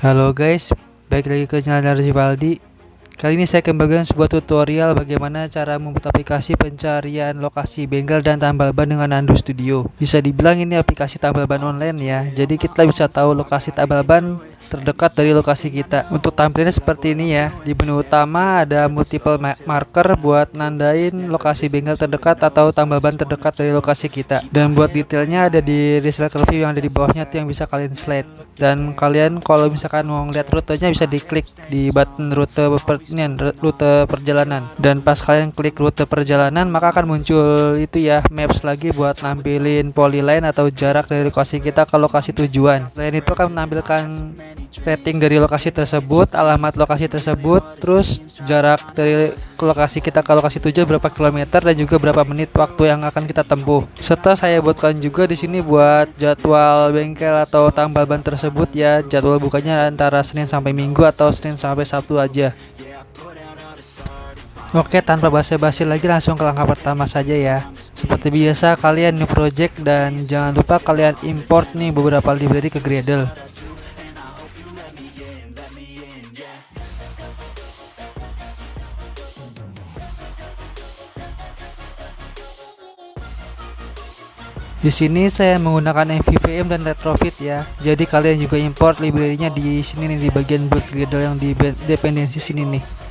Halo guys, balik lagi ke channel Rivaldi. Kali ini saya akan bagikan sebuah tutorial bagaimana cara membuat aplikasi pencarian lokasi bengkel dan tambal ban dengan Nando Studio. Bisa dibilang ini aplikasi tambal ban online ya. Jadi kita bisa tahu lokasi tambal ban terdekat dari lokasi kita. Untuk tampilannya seperti ini ya. Di menu utama ada multiple marker buat nandain lokasi bengkel terdekat atau tambal ban terdekat dari lokasi kita. Dan buat detailnya ada di result review yang ada di bawahnya tuh yang bisa kalian slide. Dan kalian kalau misalkan mau ngeliat rutenya bisa diklik di button rute perjalanan. Dan pas kalian klik rute perjalanan maka akan muncul itu ya, maps lagi buat nampilin polyline atau jarak dari lokasi kita ke lokasi tujuan. Selain itu akan menampilkan rating dari lokasi tersebut, alamat lokasi tersebut, terus jarak dari lokasi kita ke lokasi tujuan berapa kilometer dan juga berapa menit waktu yang akan kita tempuh. Serta saya buatkan juga di sini buat jadwal bengkel atau tambal ban tersebut ya. Jadwal bukanya antara Senin sampai Minggu atau Senin sampai Sabtu aja. Oke, tanpa basa-basi lagi langsung ke langkah pertama saja ya. Seperti biasa kalian new project dan jangan lupa kalian import nih beberapa library ke Gradle. Di sini saya menggunakan MVVM dan Retrofit ya. Jadi kalian juga import library-nya di sini nih, di bagian build Gradle yang di dependensi sini nih.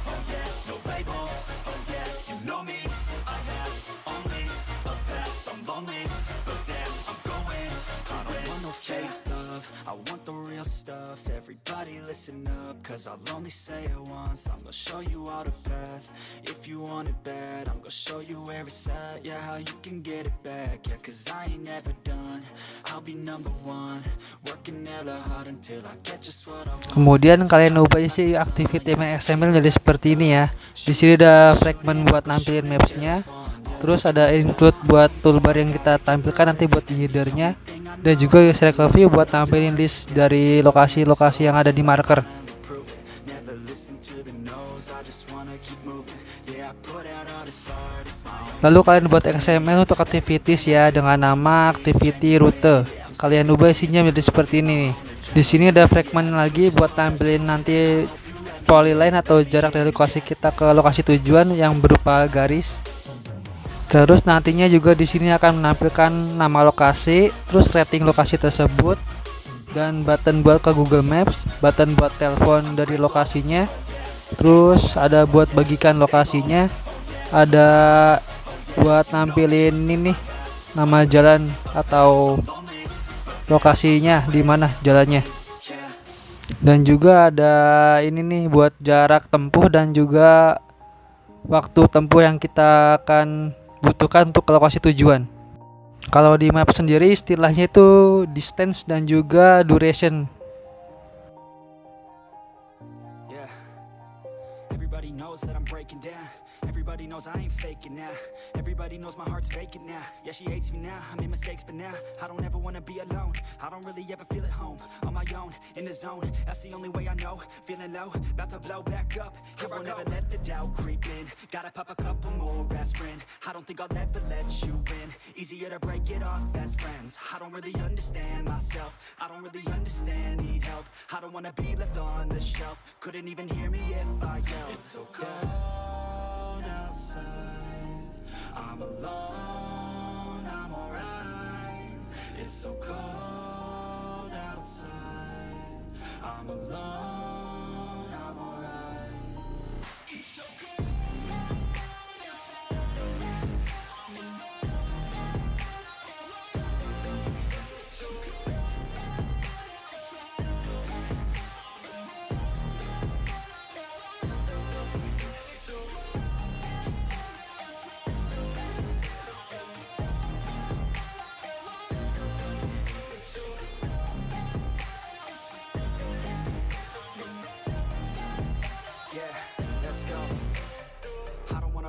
I want the real stuff, everybody listen up, cause I'll only say it once, I'm gonna show you all the path. If you want it bad, I'm gonna show you where it's at, yeah, how you can get it back, yeah, cause I ain't never done, I'll be number one, working hella hard until I get just what I want. Kemudian kalian ubah isi activity XML jadi seperti ini ya. Di sini ada fragment buat nampilin mapsnya. Terus ada include buat toolbar yang kita tampilkan nanti buat di headernya, dan juga select view buat tampilin list dari lokasi-lokasi yang ada di marker. Lalu kalian buat XML untuk activities ya dengan nama activity route. Kalian ubah isinya menjadi seperti ini nih. Di sini ada fragment lagi buat tampilin nanti polyline atau jarak dari lokasi kita ke lokasi tujuan yang berupa garis. Terus nantinya juga di sini akan menampilkan nama lokasi, terus rating lokasi tersebut, dan button buat ke Google Maps, button buat telepon dari lokasinya, terus ada buat bagikan lokasinya, ada buat nampilin ini nih nama jalan atau lokasinya di mana jalannya. Dan juga ada ini nih buat jarak tempuh dan juga waktu tempuh yang kita akan butuhkan untuk ke lokasi tujuan. Kalau di map sendiri istilahnya itu distance dan juga duration. Everybody knows that I'm breaking down. Everybody knows I ain't faking now. Everybody knows my heart's vacant now. Yeah, she hates me now. I made mistakes, but now I don't ever wanna be alone. I don't really ever feel at home. On my own, in the zone. That's the only way I know. Feeling low, about to blow back up. Here I won't ever let the doubt creep in. Gotta pop a couple more aspirin. I don't think I'll ever let you in. Easier to break it off best friends. I don't really understand myself. I don't really understand, need help. I don't wanna be left on the shelf. Couldn't even hear me if I yelled. It's so cold outside, I'm alone, I'm alright. It's so cold outside, I'm alone, I'm alright. It's so cold outside, I'm alone, it's so cold outside,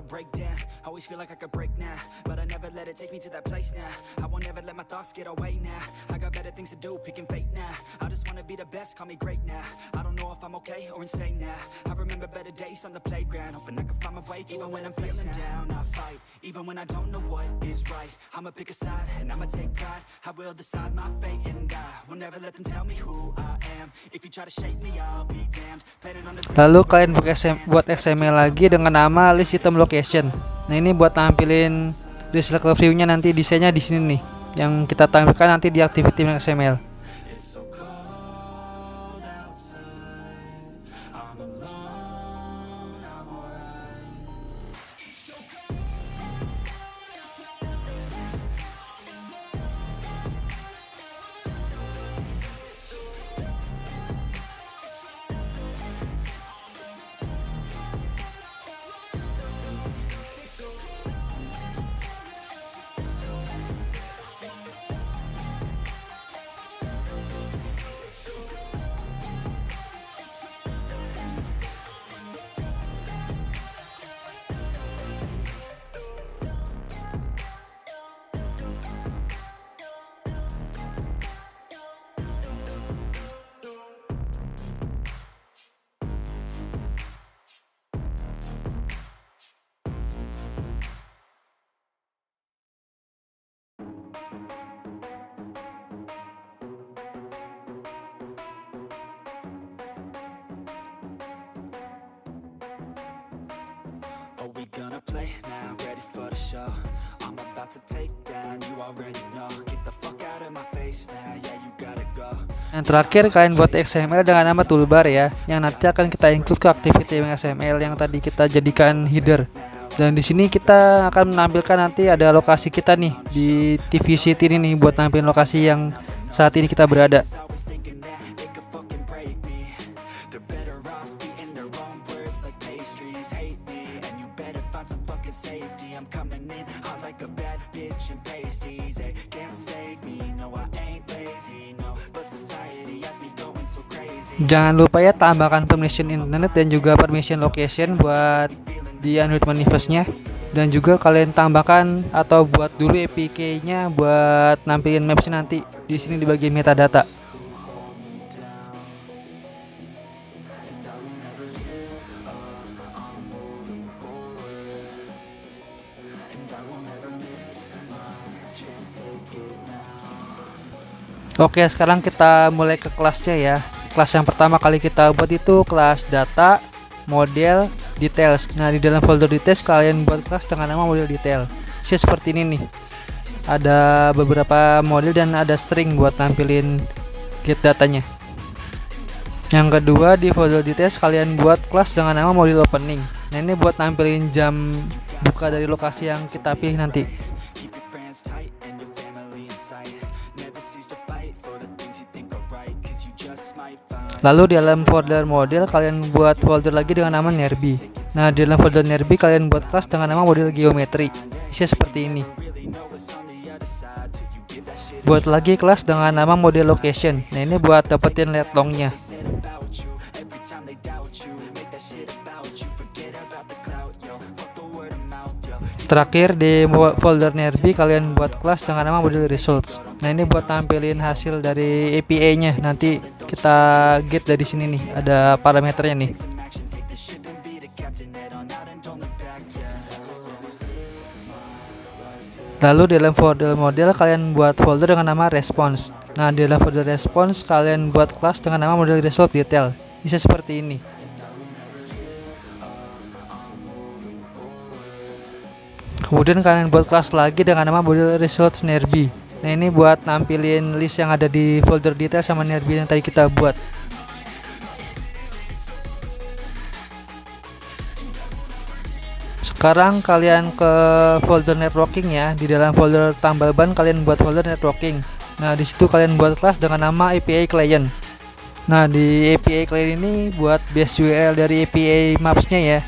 break down, always feel like I could break now, but I never let it take me to that place now. I won't ever let my thoughts get away now. I got better things to do, picking fate now. I just wanna be the best, call me great now. I don't know if I'm okay or insane now. I remember better days on the playground, hoping I can find my way. Even when I'm feeling down, I fight. Even when I don't know what is right, I'ma pick a side and I'ma take pride. I will decide my fate and I will never let them tell me who I am. If you try to shake me, I'll be damned. Planet on the Lalu kalian buat XML lagi dengan nama list item location. Nah, ini buat tampilin list view-nya nanti desainnya di sini nih. Yang kita tampilkan nanti di activity XML. Oh, we gonna play now, ready for the show. I'm about to take down, you already know. Get the fuck out of my face now, yeah, you gotta go. Yang terakhir kalian buat XML dengan nama toolbar ya, yang nanti akan kita include ke activity XML yang tadi kita jadikan header. Dan di sini kita akan menampilkan nanti ada lokasi kita nih di TV City ini nih, buat nampilin lokasi yang saat ini kita berada. I was thinking that they could fucking break me. They're better off eating their own words like pastries. Hate me, and you better find some fucking safety. I'm coming in hot like a bad bitch and pasties. They can't save me, no I ain't lazy, no. But society has me going so crazy. Jangan lupa ya tambahkan permission internet dan juga permission location buat di Android manifestnya, dan juga kalian tambahkan atau buat dulu APK-nya buat nampilin maps nanti di sini di bagian metadata. Oke, sekarang kita mulai ke kelasnya ya. Kelas yang pertama kali kita buat itu kelas data, model, details. Nah, di dalam folder details kalian buat kelas dengan nama model detail. Seperti ini nih. Ada beberapa model dan ada string buat tampilin get datanya. Yang kedua, di folder details kalian buat kelas dengan nama model opening. Nah, ini buat tampilin jam buka dari lokasi yang kita pilih nanti. Keep your friends tight and your family in sight. Never cease to fight for the things you think are right, 'cause you just might find. Lalu di dalam folder model kalian buat folder lagi dengan nama Nerby. Nah, di dalam folder Nerby kalian buat kelas dengan nama model geometri. Isinya seperti ini. Buat lagi kelas dengan nama model location. Nah, ini buat dapetin lat longnya. Terakhir di folder Nerby kalian buat kelas dengan nama model results. Nah, ini buat tampilin hasil dari API-nya. Nanti kita get dari sini nih, ada parameternya nih. Lalu di dalam folder model kalian buat folder dengan nama response. Nah, di dalam folder response kalian buat kelas dengan nama model result detail. Bisa seperti ini. Kemudian kalian buat kelas lagi dengan nama model results Nerby. Nah, ini buat nampilin list yang ada di folder detail sama Nerby yang tadi kita buat. Sekarang kalian ke folder networking ya. Di dalam folder tambal ban kalian buat folder networking. Nah, di situ kalian buat kelas dengan nama API client. Nah, di API client ini buat base URL dari API maps-nya ya.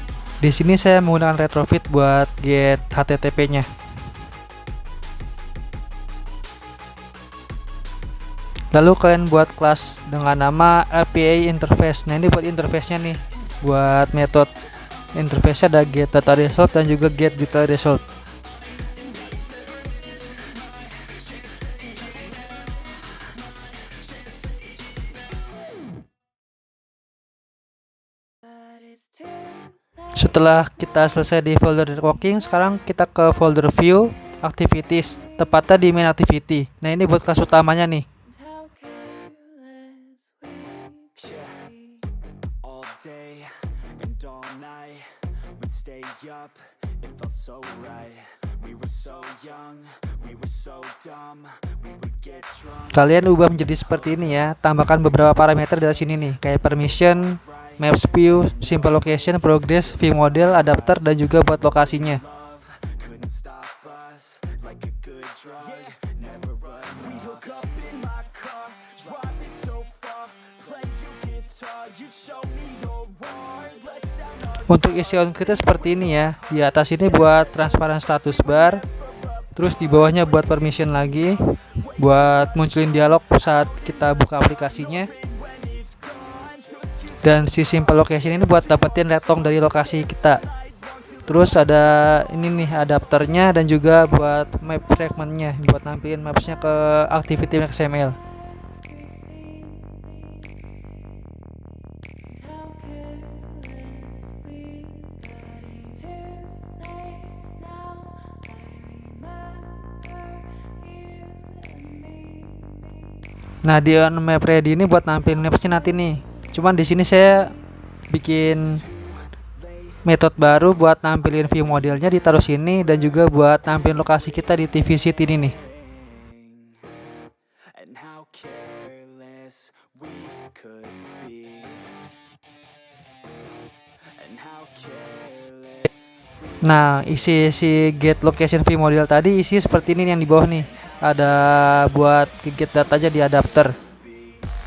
Di sini saya menggunakan retrofit buat get HTTP-nya. Lalu kalian buat kelas dengan nama API interface. Nah, ini buat interface-nya nih. Buat metode interface ada get data result dan juga get detail result. Setelah kita selesai di folder networking, sekarang kita ke folder view activities, tepatnya di main activity. Nah, ini buat kelas utamanya nih. up, it felt so right. We were so young, we were so dumb. We would get drunk. Kalian ubah menjadi seperti ini ya. Tambahkan beberapa parameter dari sini nih, kayak permission, maps view, simple location, progress, view model, adapter, dan juga buat lokasinya. Couldn't stop us like a good drug. Never run. We hook up in my car, drive it so far. Play your guitar, you show me your art. Let down our Untuk isi on-grid seperti ini ya. Di atas ini buat transparan status bar. Terus di bawahnya buat permission lagi, buat munculin dialog saat kita buka aplikasinya. Dan si simple location ini buat dapetin retong dari lokasi kita. Terus ada ini nih adapternya dan juga buat map fragmentnya, buat nampilin mapsnya ke activity XML. Nah di on map ready ini buat nampilin mapsnya nanti nih. Cuman di sini saya bikin metode baru buat nampilin view modelnya ditaruh sini, dan juga buat nampilin lokasi kita di TV Sheet ini nih. and how careless we could be. And how careless. Nah isi get location view model tadi isi seperti ini nih, yang di bawah nih. Ada buat get datanya di adapter.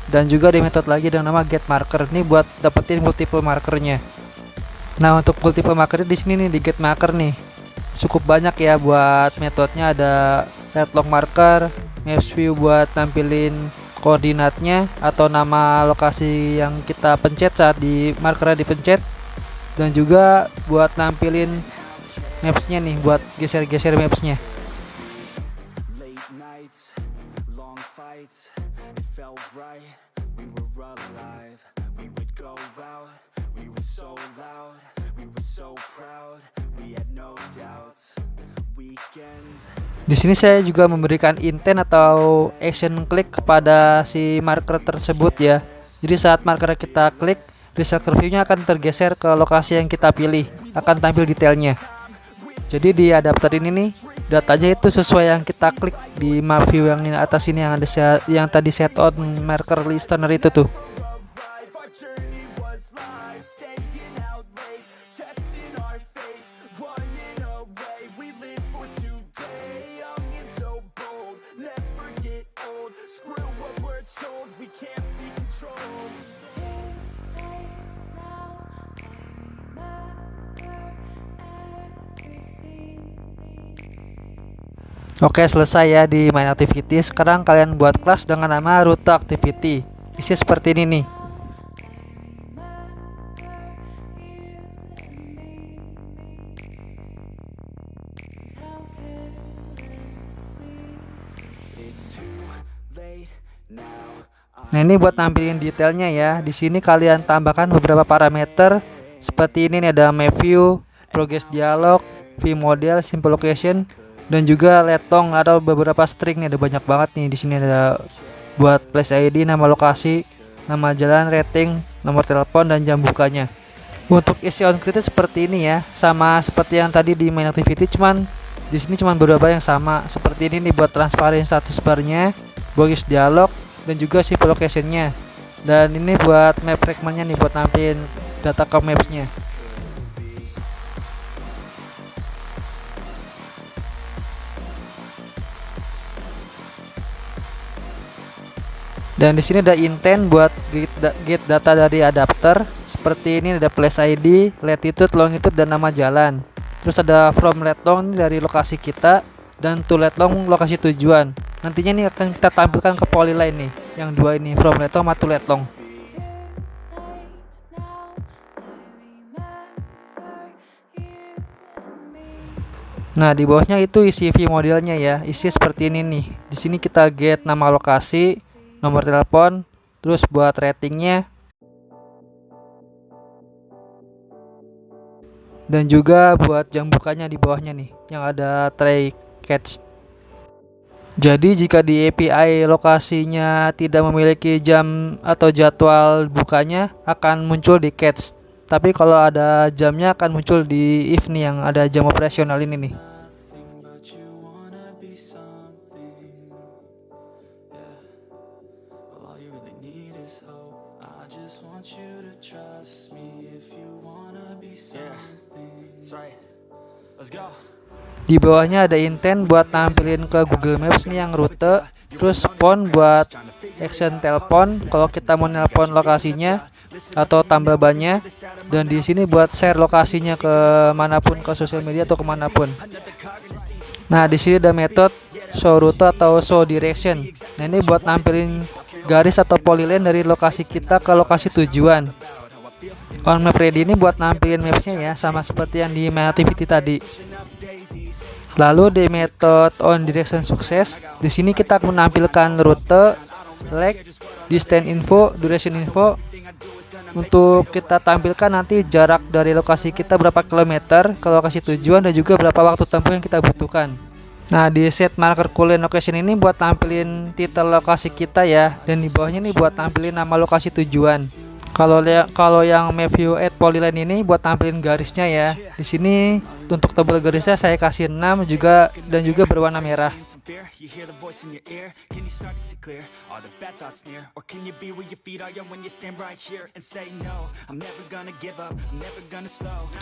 Dan juga ada metode lagi dengan nama get marker. Ini buat dapetin multiple markernya. Nah untuk multiple marker di sini nih di get marker nih cukup banyak ya buat metodenya. Ada red long marker, maps view buat nampilin koordinatnya atau nama lokasi yang kita pencet saat di markernya dipencet, dan juga buat nampilin mapsnya nih, buat geser-geser mapsnya. Late nights, long fights, it felt right. We were alive. We would go out. We were so loud. We were so proud. We had no doubts. Weekends. Di sini saya juga memberikan intent atau action klik kepada si marker tersebut ya. Jadi saat marker kita klik, result reviewnya akan tergeser ke lokasi yang kita pilih, akan tampil detailnya. Jadi di adapter ini nih datanya itu sesuai yang kita klik di map view yang ini atas ini, yang ada yang tadi set on marker listener itu tuh. Our journey was live, staying out late, testing our fate, running away. We live for today, young and so bold, never get old. Screw what we're told, we can't be controlled. Oke selesai ya di main activity. Sekarang kalian buat kelas dengan nama rute activity. Isi seperti ini nih. It's too late now. Nah ini buat nampilin detailnya ya. Di sini kalian tambahkan beberapa parameter seperti ini nih, ada map view, progress dialog, view model, simple location, dan juga letong atau beberapa string nih. Ada banyak banget nih. Di sini ada buat place ID, nama lokasi, nama jalan, rating, nomor telepon, dan jam bukanya. Untuk isi on grid seperti ini ya, sama seperti yang tadi di main activity, cuman di sini cuman beberapa yang sama. Seperti ini nih buat transparan status barnya, progress dialog, dan juga simple locationnya. Dan ini buat map fragmentnya nih, buat nampilin data ke mapsnya. Dan di sini ada intent buat get data dari adapter. Seperti ini ada place ID, latitude, longitude, dan nama jalan. Terus ada from lat long dari lokasi kita, dan to lat long lokasi tujuan. Nantinya nih akan kita tampilkan ke polyline nih, yang dua ini, from lat long sama to lat long. Nah di bawahnya itu isi view modelnya ya, isi seperti ini nih. Di sini kita get nama lokasi, nomor telepon, terus buat ratingnya, dan juga buat jam bukanya di bawahnya nih, yang ada try catch. Jadi jika di API lokasinya tidak memiliki jam atau jadwal bukanya, akan muncul di catch. Tapi kalau ada jamnya akan muncul di if nih, yang ada jam operasional ini nih. But you wanna be something, yeah. Well, all you really need is hope. I just want you to trust me if you wanna be something. That's right. Let's go. Di bawahnya ada intent buat nampilin ke Google Maps nih yang rute, terus phone buat action telepon kalau kita mau nelpon lokasinya atau tambah bannya, dan di sini buat share lokasinya ke manapun, ke sosial media atau kemanapun. Nah, di sini ada metode show route atau show direction. Nah, ini buat nampilin garis atau polyline dari lokasi kita ke lokasi tujuan. On map ready ini buat nampilin mapsnya ya, sama seperti yang di My Activity tadi. Lalu di metode on direction sukses, di sini kita akan menampilkan rute, leg, distance info, duration info. Untuk kita tampilkan nanti jarak dari lokasi kita berapa kilometer ke lokasi tujuan, dan juga berapa waktu tempuh yang kita butuhkan. Nah, di set marker current location ini buat tampilin titel lokasi kita ya, dan di bawahnya nih buat tampilin nama lokasi tujuan. Kalau yang map view at polyline ini buat tampilin garisnya ya. Di sini untuk tebal garisnya saya kasih 6 juga, dan juga berwarna merah.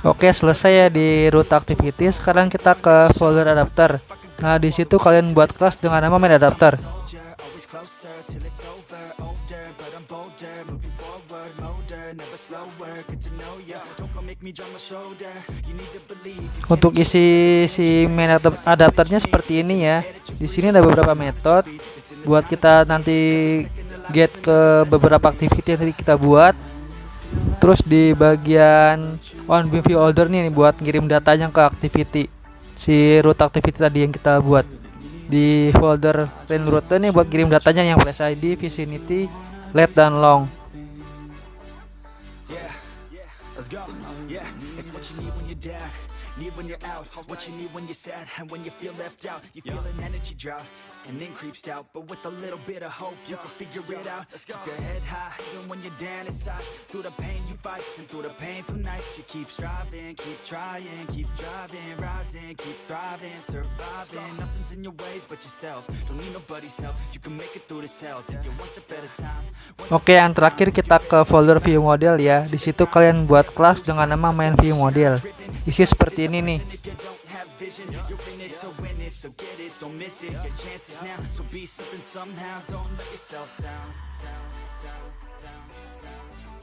Oke, selesai ya di route activity. Sekarang kita ke folder adapter. Nah, di situ kalian buat kelas dengan nama main adapter. Untuk isi si main adapternya seperti ini ya. Di sini ada beberapa metode buat kita nanti get ke beberapa activity yang tadi kita buat. Terus di bagian on beam view order nih buat ngirim datanya ke activity, si route activity tadi yang kita buat. Di folder range route nih buat kirim datanya yang flash ID, vicinity, left dan long. Let's go. Yeah, it's what you need when you're down, need when you're out, it's what you need when you're sad, and when you feel left out, you feel an energy drought, and then creeps out, but with a little bit of hope, you can figure it out. Let's go. Keep your head high, even when you're down inside, through the pain you fight, and through the painful nights, you keep striving, keep trying, keep driving, rising, keep thriving, surviving, nothing's in your way but yourself, don't need nobody's help, you can make it through this hell, take it one step at a time. Oke, yang terakhir kita ke folder view model ya. Di situ kalian buat kelas dengan nama main view model. Isi seperti ini nih.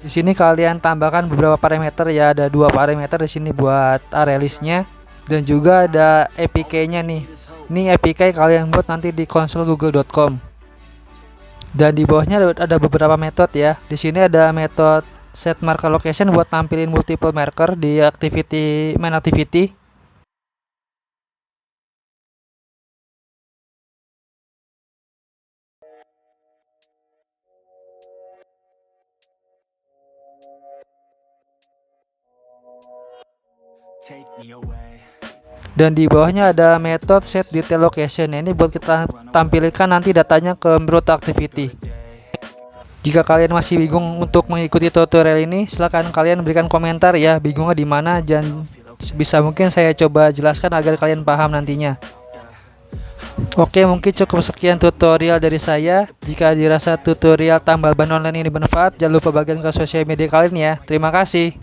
Di sini kalian tambahkan beberapa parameter ya. Ada 2 parameter di sini buat area listnya, dan juga ada APK-nya nih. Ini APK kalian buat nanti di konsol google.com. Dan di bawahnya ada beberapa metode ya. Di sini ada metode set marker location buat tampilin multiple marker di activity main activity. Take me away. Dan di bawahnya ada metode set detail location. Ini buat kita tampilkan nanti datanya ke route activity. Jika kalian masih bingung untuk mengikuti tutorial ini, silahkan kalian berikan komentar ya, bingungnya di mana, dan bisa mungkin saya coba jelaskan agar kalian paham nantinya. Oke, mungkin cukup sekian tutorial dari saya. Jika dirasa tutorial tambal ban online ini bermanfaat, jangan lupa bagikan ke sosial media kalian ya. Terima kasih.